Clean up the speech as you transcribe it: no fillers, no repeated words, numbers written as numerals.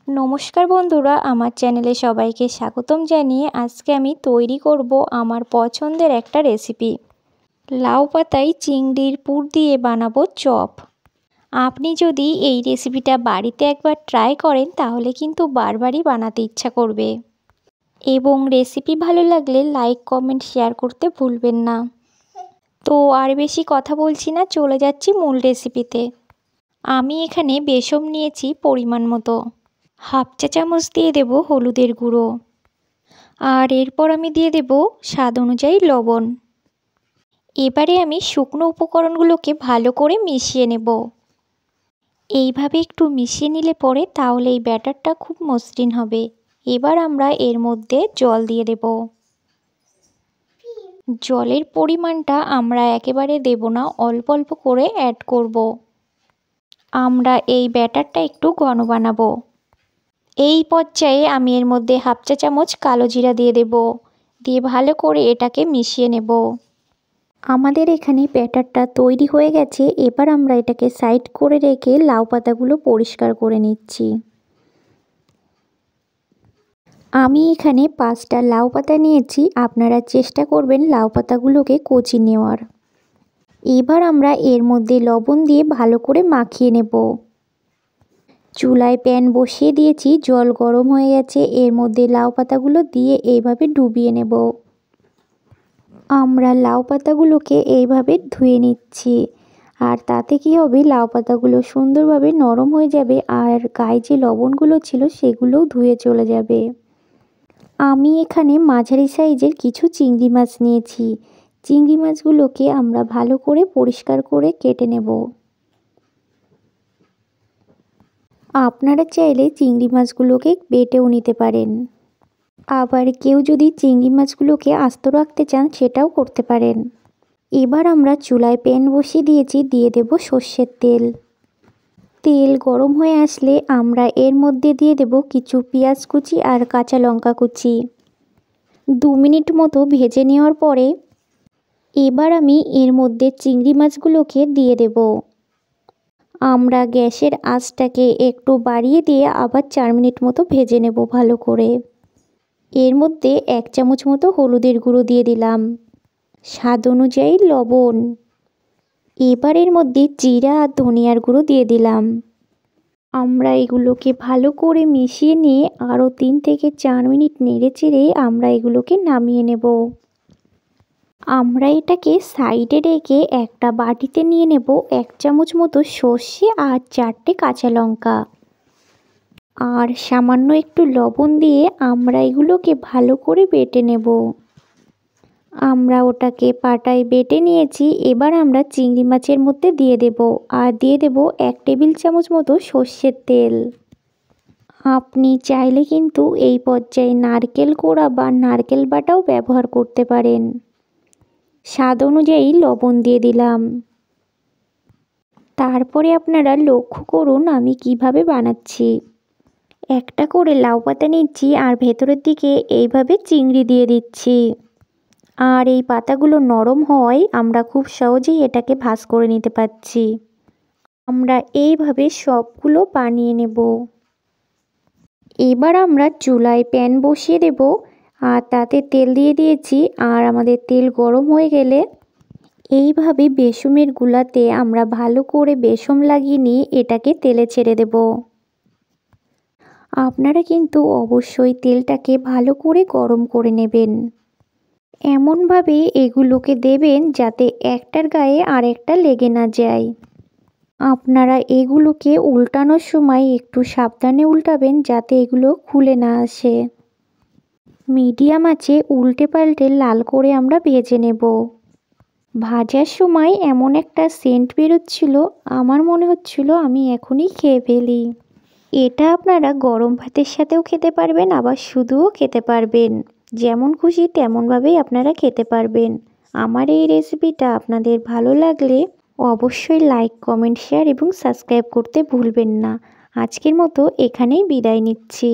নমস্কার বন্ধুরা, আমার চ্যানেলে সবাইকে স্বাগতম জানিয়ে আজকে আমি তৈরি করব আমার পছন্দের একটা রেসিপি। লাউ পাতায় চিংড়ির পুর দিয়ে বানাবো চপ। আপনি যদি এই রেসিপিটা বাড়িতে একবার ট্রাই করেন তাহলে কিন্তু বারবারই বানাতে ইচ্ছা করবে। এবং রেসিপি ভালো লাগলে লাইক, কমেন্ট, শেয়ার করতে ভুলবেন না। তো আর বেশি কথা বলছি না, চলে যাচ্ছি মূল রেসিপিতে। আমি এখানে বেসন নিয়েছি পরিমাণ মতো। হাফ চা চামচ দিয়ে দেব হলুদের গুঁড়ো, আর এরপর আমি দিয়ে দেব স্বাদ অনুযায়ী লবণ। এবারে আমি শুকনো উপকরণগুলোকে ভালো করে মিশিয়ে নেব। এইভাবে একটু মিশিয়ে নিলে পরে তাহলে এই ব্যাটারটা খুব মসৃণ হবে। এবার আমরা এর মধ্যে জল দিয়ে দেব। জলের পরিমাণটা আমরা একেবারে দেব না, অল্প অল্প করে অ্যাড করব। আমরা এই ব্যাটারটা একটু ঘন বানাবো। এই পর্যায়ে আমি এর মধ্যে হাফ চা চামচ কালো জিরা দিয়ে দেব। দিয়ে ভালো করে এটাকে মিশিয়ে নেব। আমাদের এখানে ব্যাটারটা তৈরি হয়ে গেছে। এবার আমরা এটাকে সাইড করে রেখে লাউ পাতাগুলো পরিষ্কার করে নিচ্ছি। আমি এখানে 5টা লাউ পাতা নিয়েছি। আপনারা চেষ্টা করবেন লাউ পাতাগুলোকে কচি নেওয়ার। এবার আমরা এর মধ্যে লবণ দিয়ে ভালো করে মাখিয়ে নেব। চুলায় প্যান বসিয়ে দিয়েছি, জল গরম হয়ে গেছে। এর মধ্যে লাউ পাতাগুলো দিয়ে এইভাবে ডুবিয়ে নেব। আমরা লাউ পাতাগুলোকে এইভাবে ধুয়ে নিচ্ছি। আর তাতে কি হবে, লাউ পাতাগুলো সুন্দরভাবে নরম হয়ে যাবে, আর গায়ে যে লবণগুলো ছিল সেগুলোও ধুয়ে চলে যাবে। আমি এখানে মাঝারি সাইজের কিছু চিংড়ি মাছ নিয়েছি। চিংড়ি মাছগুলোকে আমরা ভালো করে পরিষ্কার করে কেটে নেব। আপনারা চাইলে চিংড়ি মাছগুলোকে বেটেও নিতে পারেন। আবার কেউ যদি চিংড়ি মাছগুলোকে আস্ত রাখতে চান সেটাও করতে পারেন। এবার আমরা চুলায় প্যান বসিয়ে দিয়েছি, দিয়ে দেব সর্ষের তেল। তেল গরম হয়ে আসলে আমরা এর মধ্যে দিয়ে দেব কিছু পেঁয়াজ কুচি আর কাঁচা লঙ্কা কুচি। 2 মিনিট মতো ভেজে নেওয়ার পরে এবার আমি এর মধ্যে চিংড়ি মাছগুলোকে দিয়ে দেব। আমরা গ্যাসের আঁচটাকে একটু বাড়িয়ে দিয়ে আবার 4 মিনিট মতো ভেজে নেব ভালো করে। এর মধ্যে 1 চামচ মতো হলুদের গুঁড়ো দিয়ে দিলাম, স্বাদ অনুযায়ী লবণ। এবার এর মধ্যে জিরা আর ধনিয়ার গুঁড়ো দিয়ে দিলাম। আমরা এগুলোকে ভালো করে মিশিয়ে নিয়ে আরও 3 থেকে 4 মিনিট নেড়ে চেড়ে আমরা এগুলোকে নামিয়ে নেব। আমরা এটাকে সাইডে রেখে একটা বাটিতে নিয়ে নেব 1 চামচ মতো সর্ষে আর 4টে কাঁচা লঙ্কা আর সামান্য একটু লবণ দিয়ে আমরা এগুলোকে ভালো করে বেটে নেব। আমরা ওটাকে পাটায় বেটে নিয়েছি। এবার আমরা চিংড়ি মাছের মধ্যে দিয়ে দেব, আর দিয়ে দেব 1 টেবিল চামচ মতো সর্ষের তেল। আপনি চাইলে কিন্তু এই পর্যায়ে নারকেল কোড়া বা নারকেল বাটাও ব্যবহার করতে পারেন। স্বাদ অনুযায়ী লবণ দিয়ে দিলাম। তারপরে আপনারা লক্ষ্য করুন আমি কিভাবে বানাচ্ছি। একটা করে লাউ পাতা নিচ্ছি আর ভেতরের দিকে এইভাবে চিংড়ি দিয়ে দিচ্ছি। আর এই পাতাগুলো নরম হওয়ায় আমরা খুব সহজেই এটাকে ভাঁজ করে নিতে পারছি। আমরা এইভাবে সবগুলো বানিয়ে নেব। এবার আমরা চুলায় প্যান বসিয়ে দেব, আর তাতে তেল দিয়ে দিয়েছি। আর আমাদের তেল গরম হয়ে গেলে এইভাবে বেসমের গুলাতে আমরা ভালো করে বেসম লাগিয়ে নিয়ে এটাকে তেলে ছেড়ে দেব। আপনারা কিন্তু অবশ্যই তেলটাকে ভালো করে গরম করে নেবেন। এমনভাবে এগুলোকে দেবেন যাতে একটার গায়ে আরেকটা লেগে না যায়। আপনারা এগুলোকে উল্টানোর সময় একটু সাবধানে উল্টাবেন যাতে এগুলো খুলে না আসে। মিডিয়াম আঁচে উল্টে পাল্টে লাল করে আমরা ভেজে নেব। ভাজার সময় এমন একটা সেন্ট বেরোচ্ছিল, আমার মনে হচ্ছিল আমি এখনই খেয়ে ফেলি। এটা আপনারা গরম ভাতের সাথেও খেতে পারবেন, আবার শুধুও খেতে পারবেন। যেমন খুশি তেমনভাবেই আপনারা খেতে পারবেন। আমার এই রেসিপিটা আপনাদের ভালো লাগলে অবশ্যই লাইক, কমেন্ট, শেয়ার এবং সাবস্ক্রাইব করতে ভুলবেন না। আজকের মতো এখানেই বিদায় নিচ্ছি।